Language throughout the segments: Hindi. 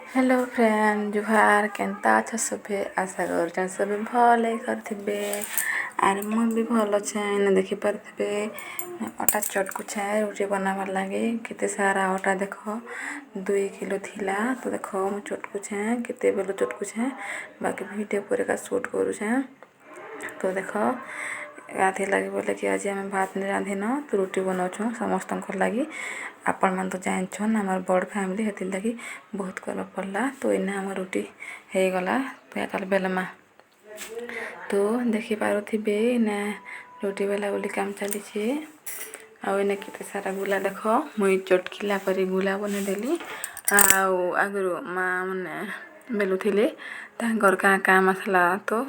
हेलो फ्रेंड जुहार केन्ता अछ सभे आशा कर सभे भल करथिबे आर मु भी भल अच्छे इने देखि पारथिबे अटा चटकुछे रुटी बनाबार लागे केते सारा अटा देख 2 किलो थिला तो देख मु चटकुछे केते बेलो चटकुछे बाकी वीडियो पर का शूट करूछे तो देख गाधे लगे बोले कि आज आम भात नहीं रांधिन तो रुटी बनाऊँ समस्त लगी आपण मैंने तो जानछन आम बड़ फैमिली हेती लगी बहुत कर पड़ा तो इना आम रुटी हो गला तो या बेलमा तो देखी पारे इना रुटी बेला बोली काम चली आने केते सारा गुला देख मुई चटकिला पर गुला बनईदेली आगु माँ मैंने बेलुले क्या काम आसला तो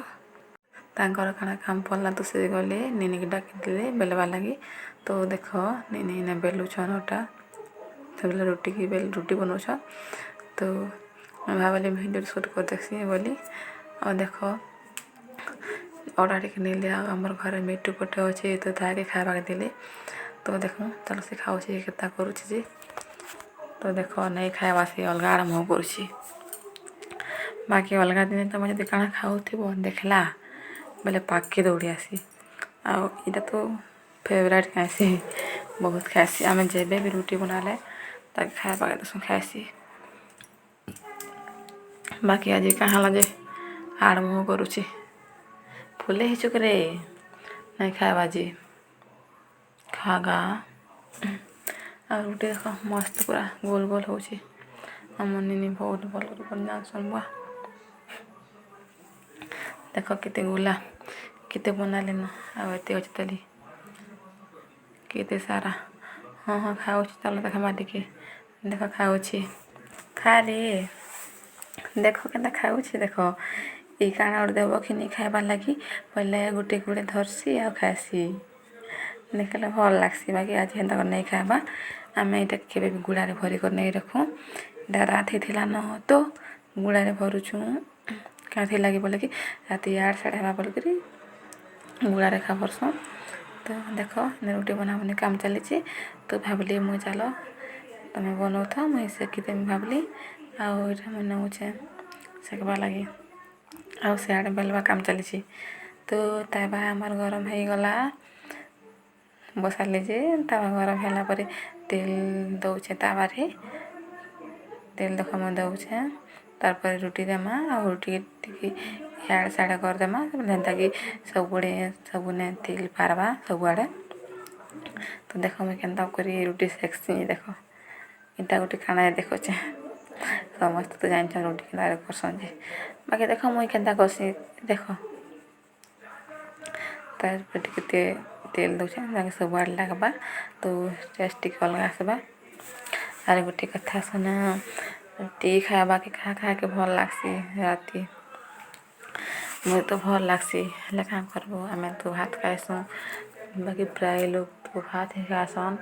तांकर काना काम पड़ला तो से गले निनी की डाकिदेले बेलवा लगी तो देख निनी ने बेलुछन अटा से रुटी की रुटी बनाऊछ तो भावली भिडियो शूट कर देखी बोली और देख अटा टे नहीं आमर घर मिट्टू पटे अच्छे तो ताके खावा देले तो देख चल से खाऊ के करुच्छे तो देख नहीं खावा से अलग आरंभ करुच्छी बाकी अलग दिन तुम जब काना खाऊ देखला बेले पाके दौड़ी आसी आईटा तो फेवरेट खासी बहुत खासी आम जब भी रुटी बनाले ताकि खाया देसुँ खासी बाकी आज कहाँ लगे आरंभ करुच्छी फुले ही चुकरे नहीं खावा जी खागा आ रुटी देख मस्त पूरा गोल गोल हो निनी बहुत भल बना बुआ देख केते गुला केते बनाले न आते अच्छे तली केते सारा हाँ हाँ खाऊ चल देख बाटिके देख खाऊ खा रे देख के खाऊ देख ये काना गोटे देव कि नहीं खाइबार लगी पहले गोटे गोटे धरसी आ खासी देखले भल लगसी बाकी आज हेन्ता नहीं खाइबा आम यहाँ के गुड़े भरी कर नहीं रखूँ राति थी न तो गुड़े भरुचुँ क्या लगे बोले कि राति 8-8:30 बोलिक गुड़े खा भरसुँ तो देख रुटी बनाबनी काम चली तो भाविली मुझे चल तुम बनाऊ था मुझे सेकिदेमी भाविली आईटा मुझे नौचे सेकवा लगे आउ सियाड़े बेलवा काम चली तो तावा आमर गरम हो गला बसाली जे तावा गरम होला पर तेल दौचे तावारे तेल देख मैं दौचे तार रुटी देमा आ रुटी इड़े साड़े करदेमा जेनता कि सबने तेल पारवा सबुआड़े तो देख मुझे केन्ता कर रुटी सेक्सी देख इटा गोटे खाना देखुचे समस्त तो जान रुटी के करसन बाकी देख मुझे केन्ता करसी देख तार तेल दौचे सबुआड़े लगवा तो टेस्ट टी अलग आसवा आर गोटे कथा सुना रुटी खावा के खा के भल लगसी राति मुझे तो भल लगसी हेल्ले क्या करबो आम तो भात खाएसुँ बाकी प्राय लोग तो भात ही खाएसन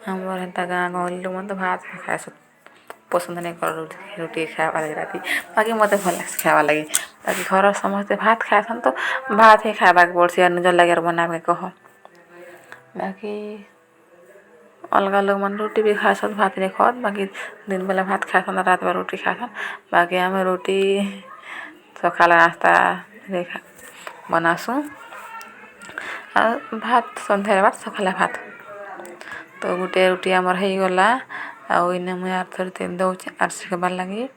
हमारे हेन्ता गाँ गहली लोग तो भात खाएस पसंद नहीं कर रुटी खावा लगे राति बाकी मत भल लगे खावा लगे बाकी घर समस्ते भात खाएसन तो भात ही खावा पड़सी निजर लगे बना के कह बाकी अलग लोग मन रुटी भी खाएसन भात नहीं खात बाकी दिन बेला भात खाएसन रात बेला रुटी खाएसन बाकी आम रुटी सकाल नाश्ता बनासुँ भात सन्ध्या भात सकाल भात तो गोटे रुटी आमर हो गला आने मुझे आर थोड़ी तेल दौचे आर सेकबार लगे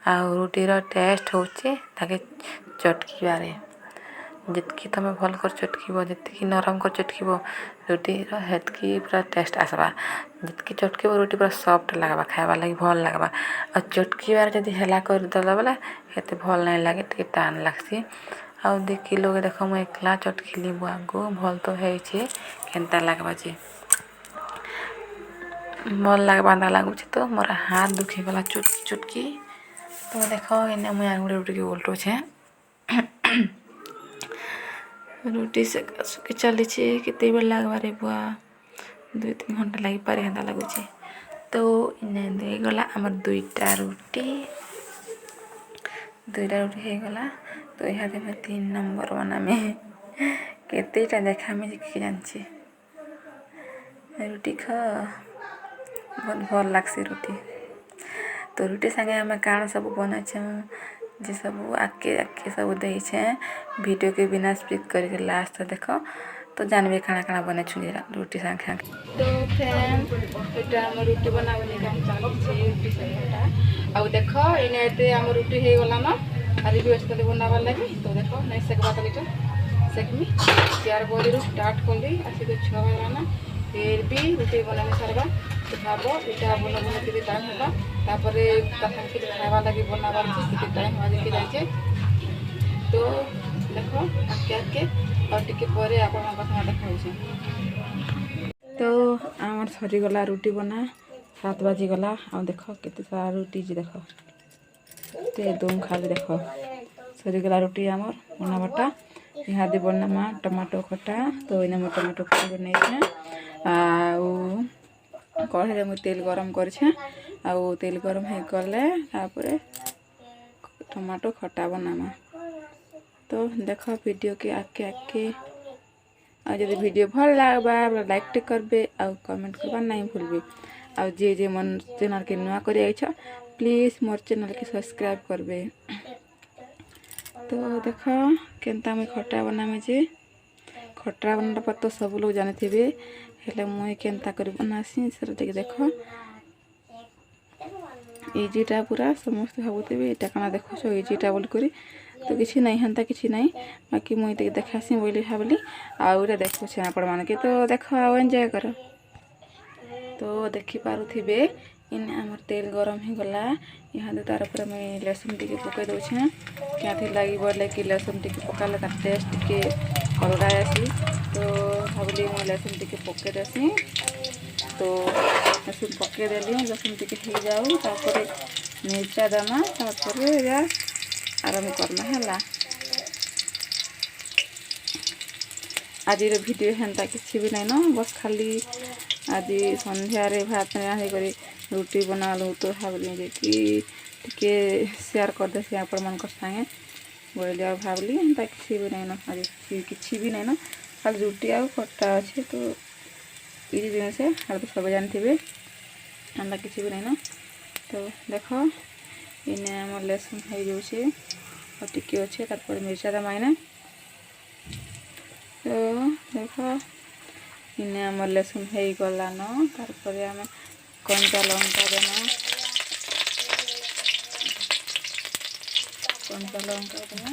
रुटीर टेस्ट होचे ताके चटकीबारे जितकी तुम भल कर चटकीब जी नरम कर चटकीब रुटीर हेतकी पूरा टेस्ट आसवा जितकी चटकीब रुटी पूरा सॉफ्ट लगवा खाइबा लगी भल लगवा और चटकीबार जब हेला करदेल बोले हेते भल नहीं लगे टे टाण लगसी आउ देखी लोग देख मुझे एकला चटकिली बुआ गो भल तो होइछे केन्ता लगवा जे भल लगवा लगुच तो मोर हाथ दुखी गला चुटकी चुटकी तो देख इन्हें मुझे गोटे रुटी के उल्टुछे रुटी से चली केते बेल लगवारे बुआ 2-3 घंटा लगी पारे हेन्ता लगुचे तो इन्हें दे गला आमर 2टा रुटी हो गला तो यहाँ मैं 3 नंबर बनामे केतेटा देखा में कि जानची रुटी खा बहुत भल लगसी रुटी तो रुटी संगे आम काण सब बनाछे जे सब आके आके सब देछे वीडियो के बिना स्पीक करके लास्ट देख तो जानबे काଣା काଣା बने छुनी रुटी संगे खा तो फ्रेंड एटा हम रुटी बनाबे काम चालू छे रुटी संगेटा आ देखो इने एते हम रुटी हे गला ना आरी व्यस्त ले बनाबा लागि तो देखो नै सेकबा तलिटा सेकमी 4 बजे रो स्टार्ट करली आसी तो 6 बजे ना फिर भी रुटी बनाने सरबा तो भाबो इटा बना बना के टाइम होला तापरे तखन के खावा लागि बनाबा के टाइम हो जे के जाचे तो देखो आके आके और टिके परे आपन कथा देखाउ छै तो आमर सरी गला रुटी बना 7 बजे गला आ देखो केते सारा रुटी जी देखो ते दोन खाली देखो सरी गला रुटी आमर बना बटा यहाँ दे बना टमाटो खटा तो इने में टमाटो खटा बनै छै आ कढ़े में तेल गरम कर तेल गरम हो गले टमाटो खटा बनामा तो देख वीडियो के आके आके जब वीडियो भल लगबा लाइक टे करबे आ कमेंट करबा नहीं भूलबे आ जे मन चैनल के नुआ कर प्लीज मोर चैनल के सब्सक्राइब करबे तो देख केनता में खटा बनामे जे खटा बनला पर तो सब लोग जाने थे हेले मुई केनता कर बनासी से देख इजीटा पूरा समस्त भावुथे यहाँ क्या देखो इजीटा बोल करी तो किसी नहीं हंता किसी नहीं बाकी मुई देखासी बोली भावली आउे देखुचे आपण मानके तो देख एंजॉय कर तो देखी पारुथिबे इने आमर तेल गरम ही गला यहाँ तार पर मैं लहसुन टी पकई दूचे क्या लगी बोले कि लहसुन टी पकाले तार टेस्ट टी अलग आसी तो भावली मुझे लहसुन टी पकई देसी तो लहसुन पकई देली लहसुन टी हो जाऊ तापर मिर्चा दमा तापर आराम करना है आज वीडियो हेन्ता किसी भी नहीं न बस खाली आज संध्यार भात करी रुटी बनालु तो भावली जे कि टिके शेयर कर देसी आपण मन संगे बोले और भावली हेन्ता किसी भी नहीं न आज किसी भी नहीं न खाली रुटी आ खट्टा अच्छे तो ये जिनस तो सब जानते हेन्ता किसी भी नहीं न तो देख इने आम लहसुन हो जाऊे और टिके अच्छे तार मिर्चा दमा इने तो देख इने आम लहसुन हो गला न तार आम कंचा लंका देना कंचा लंका देना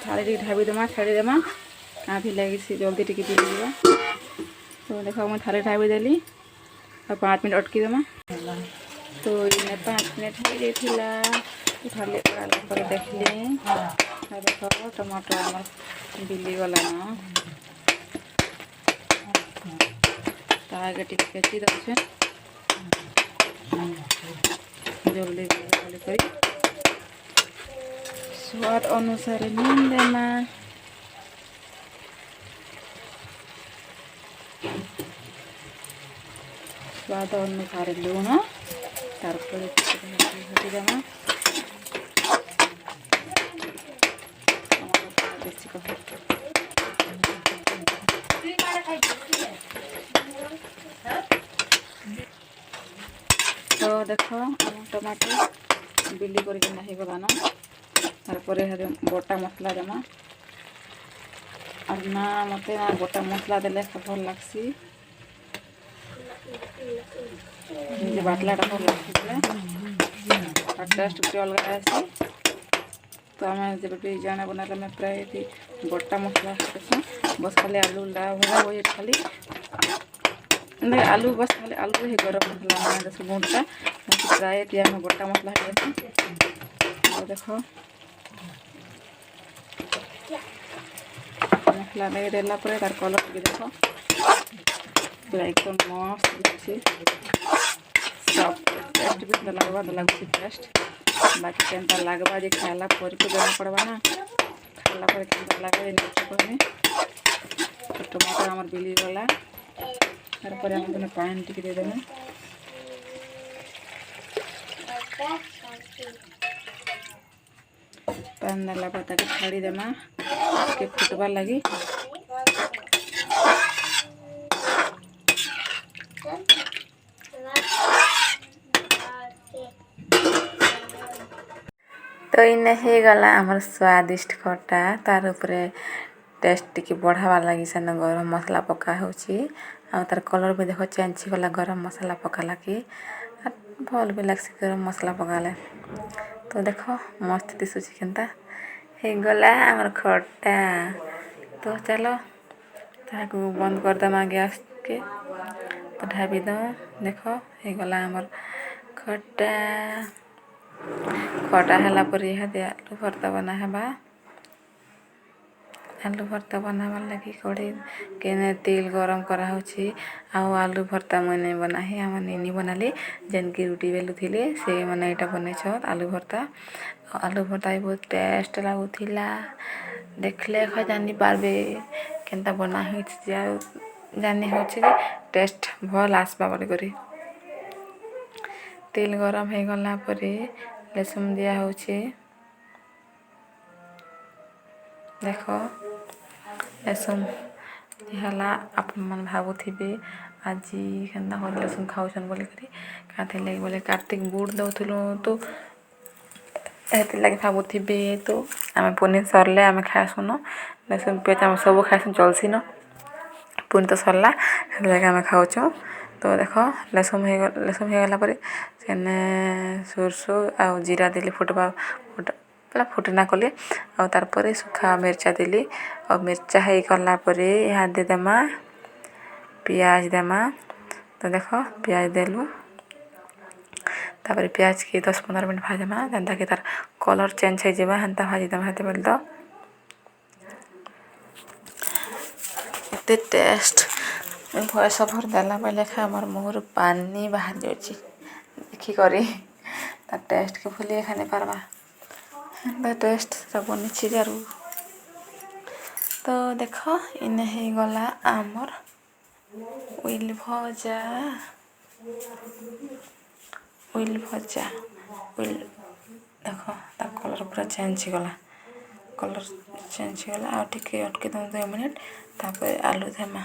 थाली ढाबी देमा छाड़ी देमा आ भी लगी सी जल्दी टिके जली जावा तो देखो मैं थाली ढाबी देली और 5 मिनट अटकी देमा तो इने 5 मिनट हो जाइथिला तो थाली पड़ाला पर देखली देखो टमाटर हमर बिली गला न तागे टिके ची दछे जल्दी करी स्वाद अनुसार नीम देना स्वाद अनुसार लुण तार देना तो देख टमाटर बिली करके गला न तारपर गोटा मसला देमा और ना मत ना गोटा मसला देले भल लगसी बाटलाटा भल लगे टेस्ट भी अलग आसी तो आम जब भी जाना बनाले मैं प्राय गोटा मसला बस खाली आलू भजा हो खाली आलू बस खाली आलू ही गरम मसला गुंडा प्राय आम गोटा मसला देख मसला नहीं देला पर तार कलर टी देख एकदम मस्त दिखी सब टेस्ट भी लगवा लगुच टेस्ट बाकी केनता लगवा जे खाला पर को जना पड़वा ना खाला पर केनता लगे कहने टमाटर आमर बिली गला तार पर हम पानी टी दे देना ପାନ୍ ଦେଲା ପରେ ତାକୁ ଛାଡ଼ିଦେମା ଟିକେ ଫୁଟବାର୍ ଲାଗି। ତ ଇନେ ହେଇଗଲା ଆମର ସ୍ୱାଦିଷ୍ଟ ଖଟା। ତାର ଉପରେ ଟେଷ୍ଟ ଟିକେ ବଢ଼ାବାର୍ ଲାଗି ସେନ ଗରମ ମସଲା ପକା ହେଉଛି। ଆଉ ତାର କଲର୍ ବି ଦେଖ ଚେଞ୍ଜ ହେଇଗଲା ଗରମ ମସଲା ପକାଲା କି। ଭଲ୍ ବି ଲାଗ୍ସି ଗରମ ମସଲା ପକାଲେ। ତ ଦେଖ ମସ୍ତ ଦିଶୁଛି କେନ୍ତା ହେଇଗଲା ଆମର ଖଟା। ତ ଚାଲ ତାହାକୁ ବନ୍ଦ କରିଦେମା ଗ୍ୟାସ୍କେ। ତ ଢାପି ଦମା। ଦେଖ ହେଇଗଲା ଆମର ଖଟା। ଖଟା ହେଲା ପରେ ଇହାଦେ ଆଲୁ ଭର୍ତ୍ତା ବନା ହେବା। ଆଲୁ ଭର୍ତ୍ତା ବନାବାର୍ ଲାଗି କଢ଼େଇ କେନେ ତେଲ ଗରମ କରାହେଉଛି। ଆଉ ଆଲୁ ଭର୍ତ୍ତା ମୁଇଁ ନାଇଁ ବନାହି ଆମ ନିନି ବନାଲି ଯେନ୍କି ରୁଟି ବେଲୁଥିଲେ ସେମାନେ ଏଇଟା ବନେଇଛନ୍ ଆଲୁ ଭର୍ତ୍ତା। ଆଲୁ ଭର୍ତ୍ତା ବି ବହୁତ ଟେଷ୍ଟ ଲାଗୁଥିଲା। ଦେଖିଲେ ଏକା ଜାନିପାରବେ କେନ୍ତା ବନା ହେଇଛି ଯେ ଆଉ ଜାନି ହେଉଛି ଯେ ଟେଷ୍ଟ ଭଲ୍ ଆସ୍ବା ବୋଲିକରି। ତେଲ ଗରମ ହେଇଗଲା ପରେ ଲେସୁନ ଦିଆ ହେଉଛି। ଦେଖ ଲେସୁନ ହେଲା ଆପଣମାନେ ଭାବୁଥିବେ ଆଜି କେନ୍ତା କରି ଲେସୁନ ଖାଉଛନ୍ ବୋଲିକରି। କାଥିର୍ଲାଗି ବୋଲେ କାର୍ତ୍ତିକ ବୁଟ ଦଉଥିଲୁ ତ ହେଥିର୍ଲାଗି ଭାବୁଥିବେ। ତ ଆମେ ପୁନି ସରିଲେ ଆମେ ଖାଏସୁନ ଲେସୁନ ପିଆଜ ଆମେ ସବୁ ଖାଏସୁଁ ଚଲ୍ସିନ। ପୁନି ତ ସରିଲା ହେଥିର୍ଲାଗି ଆମେ ଖାଉଛୁ। ତ ଦେଖ ଲେସୁନ ହେଇଗଲା ପରେ ସେନେ ସୋର୍ଷ ଆଉ ଜିରା ଦେଲି ଫୁଟନା କଲି। ଆଉ ତାର୍ ପରେ ଶୁଖା ମିର୍ଚା ଦେଲି। ଆଉ ମିର୍ଚା ହେଇଗଲା ପରେ ଇହାଦେ ଦେମା ପିଆଜ ଦେମା। ତ ଦେଖ ପିଆଜ ଦେଲୁ। ତାପରେ ପିଆଜକେ 10-15 ମିନିଟ୍ ଭାଜମା ଯେନ୍ତାକି ତାର କଲର୍ ଚେଞ୍ଜ ହେଇଯିବା ହେନ୍ତା ଭାଜିଦେମା। ହେତେବେଲେ ତ ଏତେ ଟେଷ୍ଟ ଭଏସ୍ ଓଭର୍ ଦେଲା ବେଲେ ଖା ଆମର ମୁହଁରୁ ପାନି ବାହାରି ଯାଉଛି ଦେଖିକରି। ତା ଟେଷ୍ଟକେ ଭୁଲି ଏକା ନାଇଁ ପାର୍ବା ହେନ୍ତା ଟେଷ୍ଟ ସେଟା ବନିଛି ଯେ ଆରୁ। ତ ଦେଖ ଇନେ ହେଇଗଲା ଆମର୍ ଉଇଲ୍ ଭଜା। ଦେଖ ତା କଲର୍ ପୁରା ଚେଞ୍ଜ ହେଇଗଲା। କଲର୍ ଚେଞ୍ଜ ହେଇଗଲା। ଆଉ ଟିକେ ଅଟକି ଦମା 2 ମିନିଟ୍ ତାପରେ ଆଲୁ ଦେମା।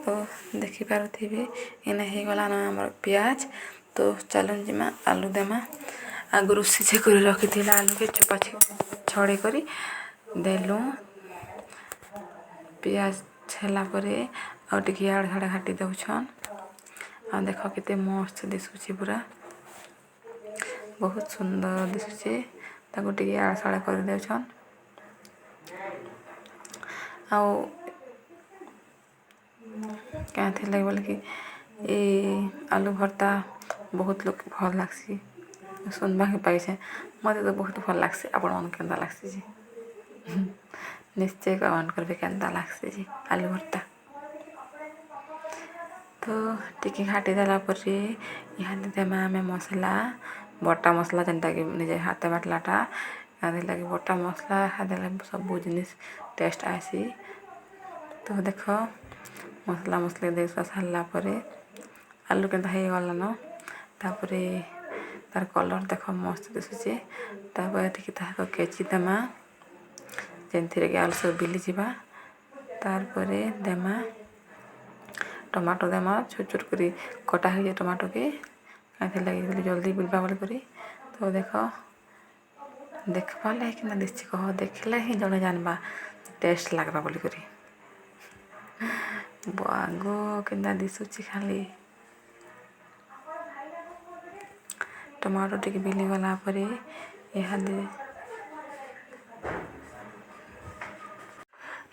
ତ ଦେଖିପାରୁଥିବେ ଇନେ ହେଇଗଲାନ ଆମର ପିଆଜ। ତ ଚାଲୁନ୍ ଯିମା ଆଲୁ ଦେମା। ଆଗରୁ ସିଝେଇ କରି ରଖିଥିଲା ଆଲୁକେ ଚୋପା ଛଡ଼େଇ କରି ଦେଲୁଁ। ପିଆଜ ହେଲା ପରେ ଆଉ ଟିକେ ଇଆଡ଼େ ସିଆଡ଼େ ଘାଟି ଦଉଛନ୍। ଆଉ ଦେଖ କେତେ ମସ୍ତ ଦିଶୁଛି ପୁରା ବହୁତ ସୁନ୍ଦର ଦିଶୁଛି। ତାକୁ ଟିକେ ଇଆଡ଼େ ସିଆଡ଼େ କରିଦେଉଛନ୍। ଆଉ କାଏଁଥିର୍ ଲାଗି ବୋଲେ କି ଇ ଆଲୁ ଭର୍ତ୍ତା ବହୁତ ଲୋକ ଭଲ୍ ଲାଗ୍ସି ଶୁନ୍ବାକେ ପାଇଛେଁ। ମତେ ତ ବହୁତ ଭଲ୍ ଲାଗ୍ସି। ଆପଣମାନଙ୍କୁ କେନ୍ତା ଲାଗ୍ସି ଯେ ନିଶ୍ଚୟ କମେଣ୍ଟ କରିବେ କେନ୍ତା ଲାଗ୍ସି ଯେ ଆଲୁ ଭର୍ତ୍ତା। ତ ଟିକେ ଘାଟି ଦେଲା ପରେ ଇହାଦେ ଦେମା ଆମେ ମସଲା ବଟା ମସଲା ଯେନ୍ଟାକି ନିଜେ ହାତେ ବାଟଲାଟା। ହେଥିର୍ଲାଗି ବଟା ମସଲା ଦେଲେ ସବୁ ଜିନିଷ୍ ଟେଷ୍ଟ ଆଏସି। ତ ଦେଖ ମସଲା ମସଲି ଦେଇ ସାରିଲା ପରେ ଆଲୁ କେନ୍ତା ହେଇଗଲାନ। ତାପରେ ତାର କଲର୍ ଦେଖ ମସ୍ତ ଦିଶୁଛି। ତାପରେ ଟିକେ ତାହାକୁ କେଚି ଦେମା ଯେନ୍ଥିରେ କି ଆଲୁ ସବୁ ବିଲିଯିବା। ତାର୍ ପରେ ଦେମା ଟମାଟୋ ଦେମା ଛୋଟ ଛୋଟ କରି କଟା ହେଇଛେ ଟମାଟୋକେ କାଏଁଥିର୍ଲାଗି ବୋଲି ଜଲ୍ଦି ବିଲବା ବୋଲି କରି। ତ ଦେଖ ଦେଖ୍ବାର୍ ଲାଗି କେନ୍ତା ଦିଶୁଛି କହ ଦେଖିଲେ ହିଁ ଜଣେ ଜାନ୍ବା ଟେଷ୍ଟ ଲାଗ୍ବା ବୋଲିକରି। ବାଗୋ କେନ୍ତା ଦିଶୁଛି ଖାଲି। ଟମାଟୋ ଟିକେ ବିଲିଗଲା ପରେ ଇହାଦେ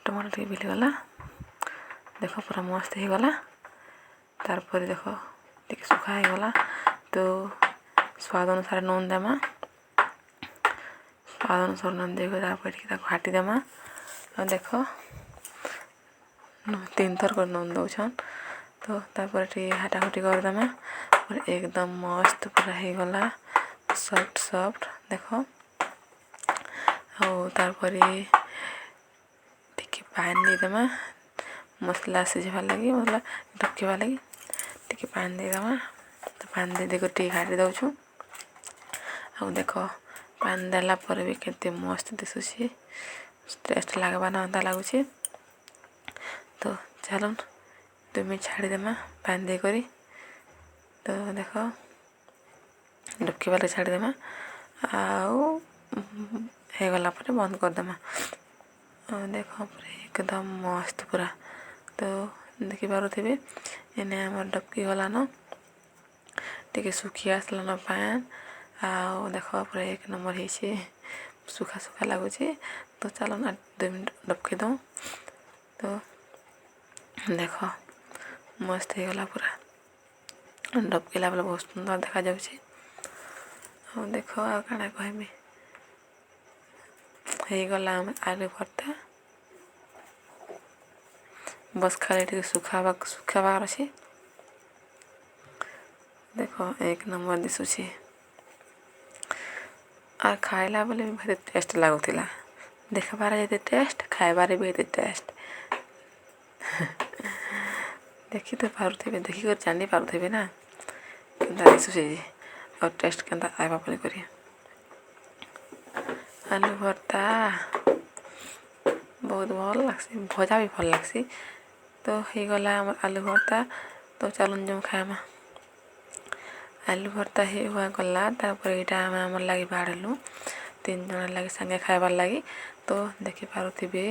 ଟମାଟୋ ଟିକେ ବିଲିଗଲା। ଦେଖ ପୁରା ମସ୍ତ ହେଇଗଲା। ତାର୍ପରେ ଦେଖ ଟିକେ ଶୁଖା ହେଇଗଲା। ତ ସ୍ୱାଦ ଅନୁସାରେ ନୁନ୍ ଦେମା। ସ୍ୱାଦ ଅନୁସାରେ ନୁନ୍ ଦେଇକରି ତାପରେ ଟିକେ ତାକୁ ଘାଟି ଦେମା। ଆଉ ଦେଖ 3 ଥର କରି ନୁନ୍ ଦଉଛନ୍। ତ ତାପରେ ଟିକେ ଘାଟାଘୁଟି କରିଦେମା। ଏକଦମ ମସ୍ତ ପୁରା ହେଇଗଲା ସଫ୍ଟ ଦେଖ। ଆଉ ତାପରେ ଟିକେ ପାଣି ଦେଇଦେମା ମସଲା ସିଝିବାର୍ ଲାଗି ମସଲା ଢକିବାର୍ ଲାଗି ଟିକେ ପାଣି ଦେଇଦେମା। ପାଣି ଦେଇଦେଇ ଟିକେ ଘାଟି ଦେଉଛୁ। ଆଉ ଦେଖ ପାଣି ଦେଲା ପରେ ବି କେତେ ମସ୍ତ ଦିଶୁଛି, ଟେଷ୍ଟ ଲାଗ୍ବା ନା ଏନ୍ତା ଲାଗୁଛି। ତ ଚାଲୁନ୍ 2 ମିନିଟ୍ ଛାଡ଼ିଦେମା ପାଣି ଦେଇକରି। ତ ଦେଖ ଡୁବକି ବାଲେ ଛାଡ଼ିଦେମା ଆଉ ହେଇଗଲା ପରେ ବନ୍ଦ କରିଦେମା। ଦେଖ ପୁରା ଏକଦମ ମସ୍ତ ପୁରା। ତ ଦେଖିପାରୁଥିବେ ଏନେ ଆମର ଡବକି ଗଲାନ, ଟିକେ ଶୁଖି ଆସିଲାନ ପାଏନ୍। ଆଉ ଦେଖ ପୁରା 1 ନମ୍ବର ହେଇଛି, ସୁଖା ସୁଖା ଲାଗୁଛି। ତ ଚାଲୁନ 2 ମିନିଟ୍ ଡବକି ଦଉଁ। ତ ଦେଖ ମସ୍ତ ହେଇଗଲା ପୁରା, ଡବକିଲା ବେଲେ ବହୁତ ସୁନ୍ଦର ଦେଖାଯାଉଛି। ଆଉ ଦେଖ ଆଉ କାଣା କହିମି, ହେଇଗଲା ଆମେ ଆଲୁ ଭର୍ତ୍ତା। ବସ୍ ଖାଲି ଟିକେ ଶୁଖାବାର ଅଛି। ଦେଖ 1 ନମ୍ବର ଦିଶୁଛି, ଆଉ ଖାଇଲା ବେଲେ ବି ଭାରି ଟେଷ୍ଟ ଲାଗୁଥିଲା। ଦେଖବାରେ ଯେତେ ଟେଷ୍ଟ, ଖାଇବାରେ ବି ଏତେ ଟେଷ୍ଟ। ଦେଖି ତ ପାରୁଥିବେ, ଦେଖିକରି ଜାଣି ପାରୁଥିବେ ନା କେନ୍ତା ଦିଶୁଛେ ଯେ, ଆଉ ଟେଷ୍ଟ କେନ୍ତା ଆଇବା ବୋଲି କରି। ଆଲୁ ଭର୍ତ୍ତା ବହୁତ ଭଲ୍ ଲାଗ୍ସି, ଭଜା ବି ଭଲ୍ ଲାଗ୍ସି। ତ ହେଇଗଲା ଆମର ଆଲୁ ଭର୍ତ୍ତା। ତ ଚାଲୁନ୍ ଯାଉଁ ଖାଏମା। ଆଲୁ ଭର୍ତ୍ତା ହେଇ ହୁଆ ଗଲା, ତାପରେ ଏଇଟା ଆମେ ଆମର୍ ଲାଗି ବାଢ଼ିଲୁ 3 ଜଣ ଲାଗି ସାଙ୍ଗେ ଖାଇବାର୍ ଲାଗି। ତ ଦେଖିପାରୁଥିବେ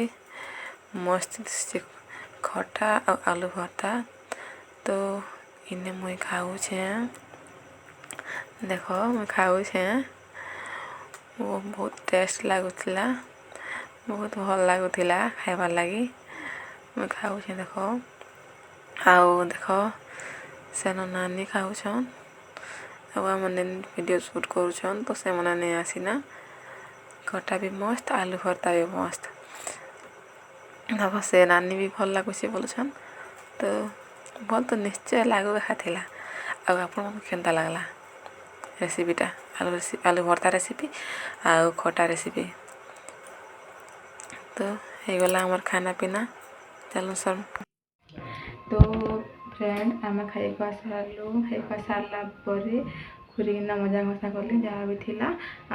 ମସ୍ତ ଦିଶୁଛି ଖଟା ଆଉ ଆଲୁ ଭର୍ତ୍ତା। ତ ଇନେ ମୁଇଁ ଖାଉଛେଁ, ଦେଖ ମୁଇଁ ଖାଉଛେଁ। ବହୁତ ଟେଷ୍ଟ ଲାଗୁଥିଲା, ବହୁତ ଭଲ୍ ଲାଗୁଥିଲା ଖାଇବାର୍ ଲାଗି। ମୁଇଁ ଖାଉଛେଁ ଦେଖ। ଆଉ ଦେଖ ସେନ ନାନୀ ଖାଉଛନ୍, ଆଉ ଆମର୍ ନାନୀ ଭିଡ଼ିଓ ସୁଟ୍ କରୁଛନ୍। ତ ସେମାନେ ନେଇ ଆସିନା। ଖଟା ବି ମସ୍ତ, ଆଲୁ ଭର୍ତ୍ତା ବି ମସ୍ତ। ଦେଖ ସେ ନାନୀ ବି ଭଲ୍ ଲାଗୁଛେ ବୋଲୁଛନ୍। ତ ଭଲ୍ ତ ନିଶ୍ଚୟ ଲାଗୁ ଏକା ଥିଲା। ଆଉ ଆପଣଙ୍କୁ କେନ୍ତା ଲାଗ୍ଲା ରେସିପିଟା, ଆଲୁ ଭର୍ତ୍ତା ରେସିପି ଆଉ ଖଟା ରେସିପି। ତ ହେଇଗଲା ଆମର୍ ଖାନା ପିନା, ଚାଲୁନ୍ ସର୍। ତ ଫ୍ରେଣ୍ଡ ଆମେ ଖାଇବା ସାରିଲା ପରେ ଖୁରିକିନା ମଜା କଷା କଲି ଯାହା ବି ଥିଲା।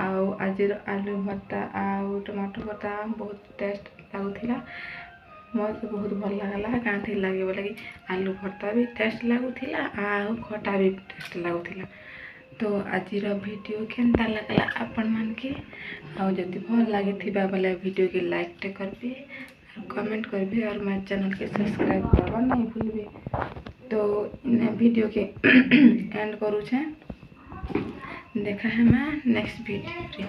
ଆଉ ଆଜିର ଆଲୁ ଭର୍ତ୍ତା ଆଉ ଟମାଟୋ ଭର୍ତ୍ତା ବହୁତ ଟେଷ୍ଟ ଲାଗୁଥିଲା। ମତେ ବହୁତ ଭଲ ଲାଗଲା। କାଁଥି ଲାଗି ବୋଲେ କି ଆଲୁ ଭର୍ତ୍ତା ବି ଟେଷ୍ଟ ଲାଗୁଥିଲା ଆଉ ଖଟା ବି ଟେଷ୍ଟ ଲାଗୁଥିଲା। ତ ଆଜିର ଭିଡ଼ିଓ କେନ୍ତା ଲାଗଲା ଆପଣମାନକେ, ଆଉ ଯଦି ଭଲ ଲାଗିଥିବା ବେଲେ ଭିଡ଼ିଓକେ ଲାଇକ୍ଟେ କରିବେ, कमेंट करबे और मेरे चैनल के सब्सक्राइब करवा नहीं भूलबे। तो वीडियो के एंड करूँ, देखा है मैं नेक्स्ट वीडियो।